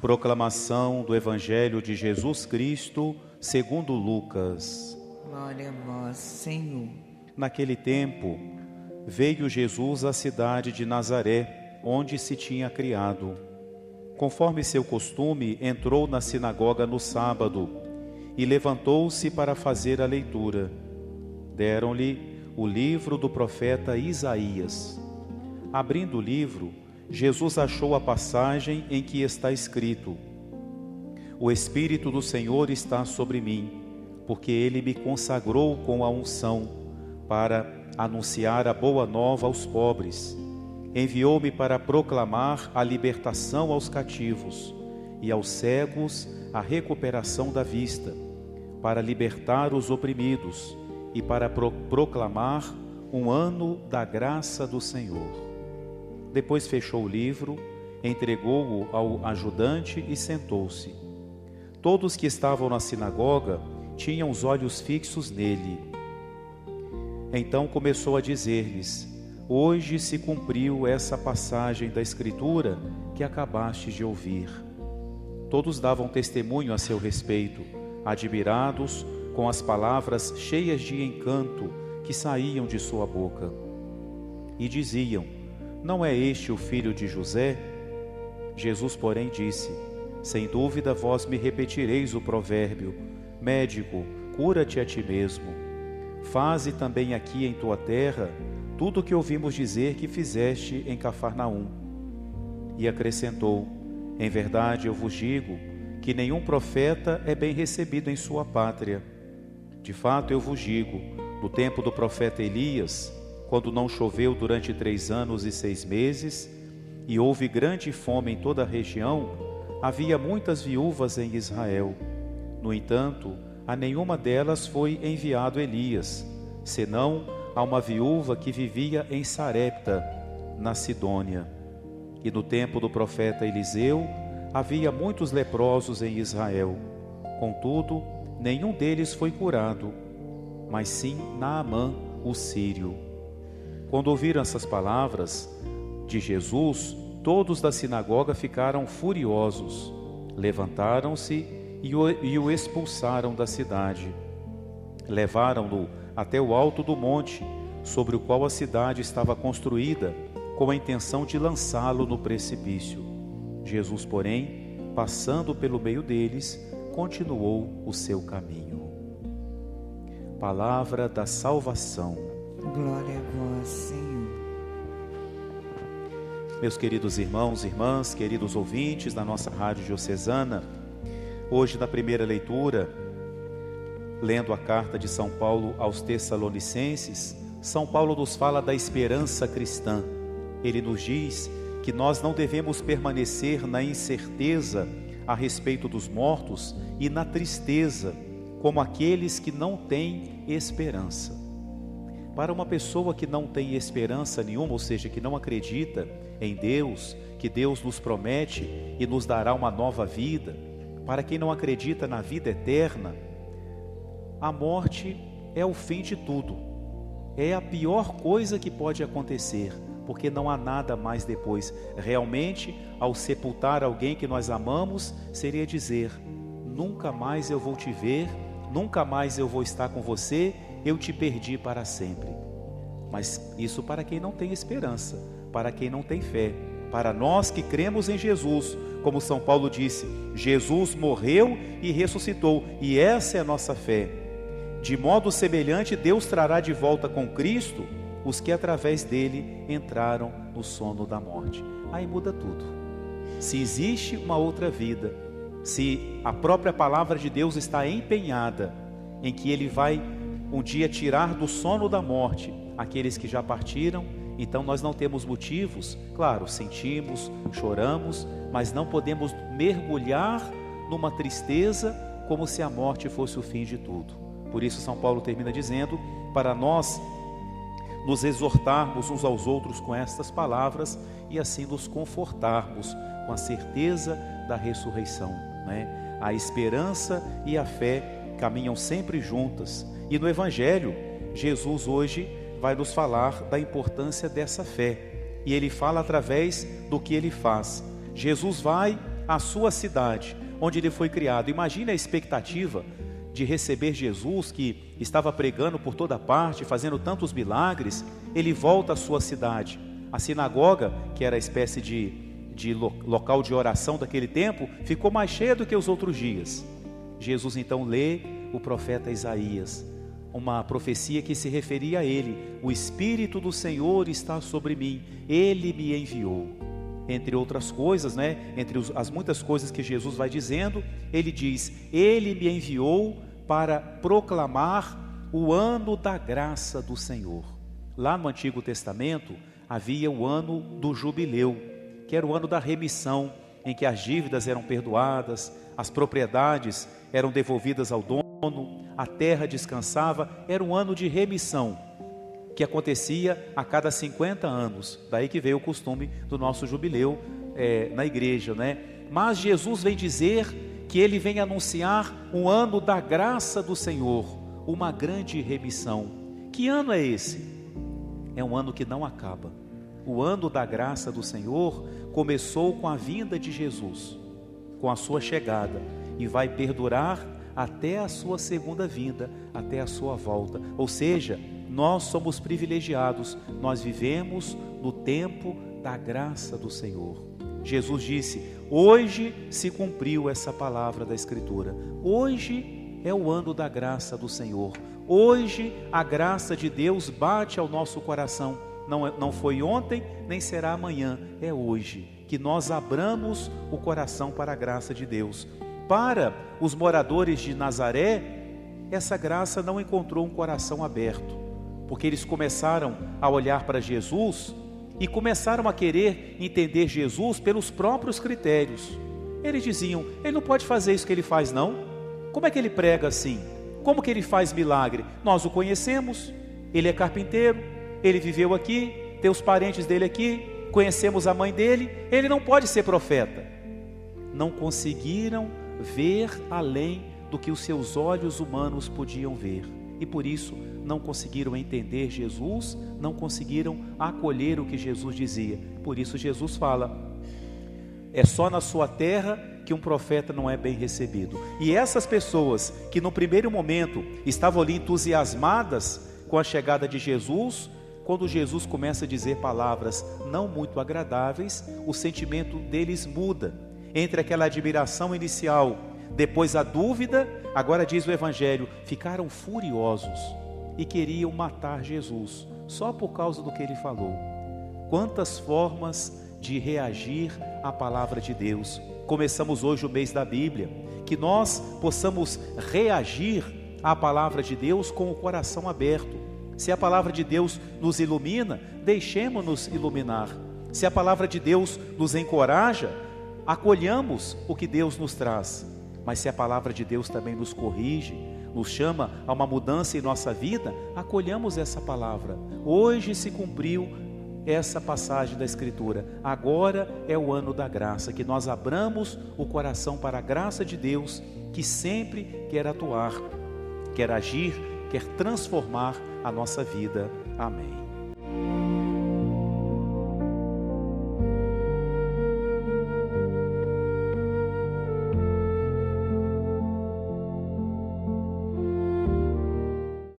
Proclamação do Evangelho de Jesus Cristo, segundo Lucas. Glória a vós, Senhor. Naquele tempo, veio Jesus à cidade de Nazaré, onde se tinha criado. Conforme seu costume, entrou na sinagoga no sábado e levantou-se para fazer a leitura. Deram-lhe o livro do profeta Isaías. Abrindo o livro, Jesus achou a passagem em que está escrito: O Espírito do Senhor está sobre mim, porque Ele me consagrou com a unção para anunciar a boa nova aos pobres. Enviou-me para proclamar a libertação aos cativos e aos cegos a recuperação da vista, para libertar os oprimidos e para proclamar um ano da graça do Senhor. Depois fechou o livro, entregou-o ao ajudante e sentou-se. Todos que estavam na sinagoga tinham os olhos fixos nele. Então começou a dizer-lhes: Hoje se cumpriu essa passagem da Escritura que acabastes de ouvir. Todos davam testemunho a seu respeito, admirados com as palavras cheias de encanto que saíam de sua boca. E diziam: Não é este o filho de José? Jesus, porém, disse: Sem dúvida vós me repetireis o provérbio: Médico, cura-te a ti mesmo. Faze também aqui em tua terra tudo o que ouvimos dizer que fizeste em Cafarnaum. E acrescentou: Em verdade eu vos digo que nenhum profeta é bem recebido em sua pátria. De fato eu vos digo, no tempo do profeta Elias, quando não choveu durante 3 anos e 6 meses, e houve grande fome em toda a região, havia muitas viúvas em Israel. No entanto, a nenhuma delas foi enviado Elias, senão a uma viúva que vivia em Sarepta, na Sidônia. E no tempo do profeta Eliseu, havia muitos leprosos em Israel. Contudo, nenhum deles foi curado, mas sim Naamã, o sírio. Quando ouviram essas palavras de Jesus, todos da sinagoga ficaram furiosos. Levantaram-se e o expulsaram da cidade. Levaram-no até o alto do monte, sobre o qual a cidade estava construída, com a intenção de lançá-lo no precipício. Jesus, porém, passando pelo meio deles, continuou o seu caminho. Palavra da salvação. Glória a vós, Senhor. Meus queridos irmãos e irmãs, queridos ouvintes da nossa Rádio Diocesana, hoje na primeira leitura, lendo a carta de São Paulo aos Tessalonicenses, São Paulo nos fala da esperança cristã. Ele nos diz que nós não devemos permanecer na incerteza a respeito dos mortos e na tristeza, como aqueles que não têm esperança. Para uma pessoa que não tem esperança nenhuma, ou seja, que não acredita em Deus, que Deus nos promete e nos dará uma nova vida, para quem não acredita na vida eterna, a morte é o fim de tudo. É a pior coisa que pode acontecer, porque não há nada mais depois. Realmente, ao sepultar alguém que nós amamos, seria dizer: nunca mais eu vou te ver, nunca mais eu vou estar com você, eu te perdi para sempre. Mas isso para quem não tem esperança, para quem não tem fé. Para nós que cremos em Jesus, como São Paulo disse, Jesus morreu e ressuscitou, e essa é a nossa fé. De modo semelhante, Deus trará de volta com Cristo os que através dele entraram no sono da morte. Aí muda tudo. Se existe uma outra vida, se a própria palavra de Deus está empenhada em que Ele vai um dia tirar do sono da morte aqueles que já partiram, então nós não temos motivos, claro, sentimos, choramos, mas não podemos mergulhar numa tristeza como se a morte fosse o fim de tudo. Por isso São Paulo termina dizendo, para nós nos exortarmos uns aos outros com estas palavras e assim nos confortarmos com a certeza da ressurreição, né? A esperança e a fé caminham sempre juntas. E no Evangelho, Jesus hoje vai nos falar da importância dessa fé. E Ele fala através do que Ele faz. Jesus vai à sua cidade, onde ele foi criado. Imagine a expectativa de receber Jesus, que estava pregando por toda parte, fazendo tantos milagres. Ele volta à sua cidade. A sinagoga, que era a espécie de local de oração daquele tempo, ficou mais cheia do que os outros dias. Jesus então lê o profeta Isaías, uma profecia que se referia a ele: o Espírito do Senhor está sobre mim, ele me enviou. Entre outras coisas, entre as muitas coisas que Jesus vai dizendo, ele diz: ele me enviou para proclamar o ano da graça do Senhor. Lá no Antigo Testamento havia o ano do jubileu, que era o ano da remissão, em que as dívidas eram perdoadas, as propriedades eram devolvidas ao dono, a terra descansava. Era um ano de remissão, que acontecia a cada 50 anos. Daí que veio o costume do nosso jubileu na igreja, Mas Jesus vem dizer que ele vem anunciar um ano da graça do Senhor, uma grande remissão. Que ano é esse? É um ano que não acaba. O ano da graça do Senhor começou com a vinda de Jesus, com a sua chegada, e vai perdurar até a sua segunda vinda, até a sua volta. Ou seja, nós somos privilegiados, nós vivemos no tempo da graça do Senhor. Jesus disse: hoje se cumpriu essa palavra da Escritura. Hoje é o ano da graça do Senhor. Hoje a graça de Deus bate ao nosso coração. Não foi ontem, nem será amanhã, é hoje. Que nós abramos o coração para a graça de Deus. Para os moradores de Nazaré, essa graça não encontrou um coração aberto, porque eles começaram a olhar para Jesus e começaram a querer entender Jesus pelos próprios critérios. Eles diziam: ele não pode fazer isso que ele faz, não. Como é que ele prega assim? Como que ele faz milagre? Nós o conhecemos, ele é carpinteiro, ele viveu aqui, tem os parentes dele aqui, conhecemos a mãe dele, ele não pode ser profeta. Não conseguiram ver além do que os seus olhos humanos podiam ver, e por isso não conseguiram entender Jesus, não conseguiram acolher o que Jesus dizia. Por isso Jesus fala: é só na sua terra que um profeta não é bem recebido. E essas pessoas que no primeiro momento estavam ali entusiasmadas com a chegada de Jesus, quando Jesus começa a dizer palavras não muito agradáveis, o sentimento deles muda. Entre aquela admiração inicial, depois a dúvida, agora diz o Evangelho, ficaram furiosos e queriam matar Jesus, só por causa do que ele falou. Quantas formas de reagir à palavra de Deus. Começamos hoje o mês da Bíblia, que nós possamos reagir à palavra de Deus com o coração aberto. Se a palavra de Deus nos ilumina, deixemos-nos iluminar. Se a palavra de Deus nos encoraja, acolhamos o que Deus nos traz. Mas se a palavra de Deus também nos corrige, nos chama a uma mudança em nossa vida, acolhamos essa palavra. Hoje se cumpriu essa passagem da Escritura. Agora é o ano da graça, que nós abramos o coração para a graça de Deus, que sempre quer atuar, quer agir, quer transformar a nossa vida. Amém.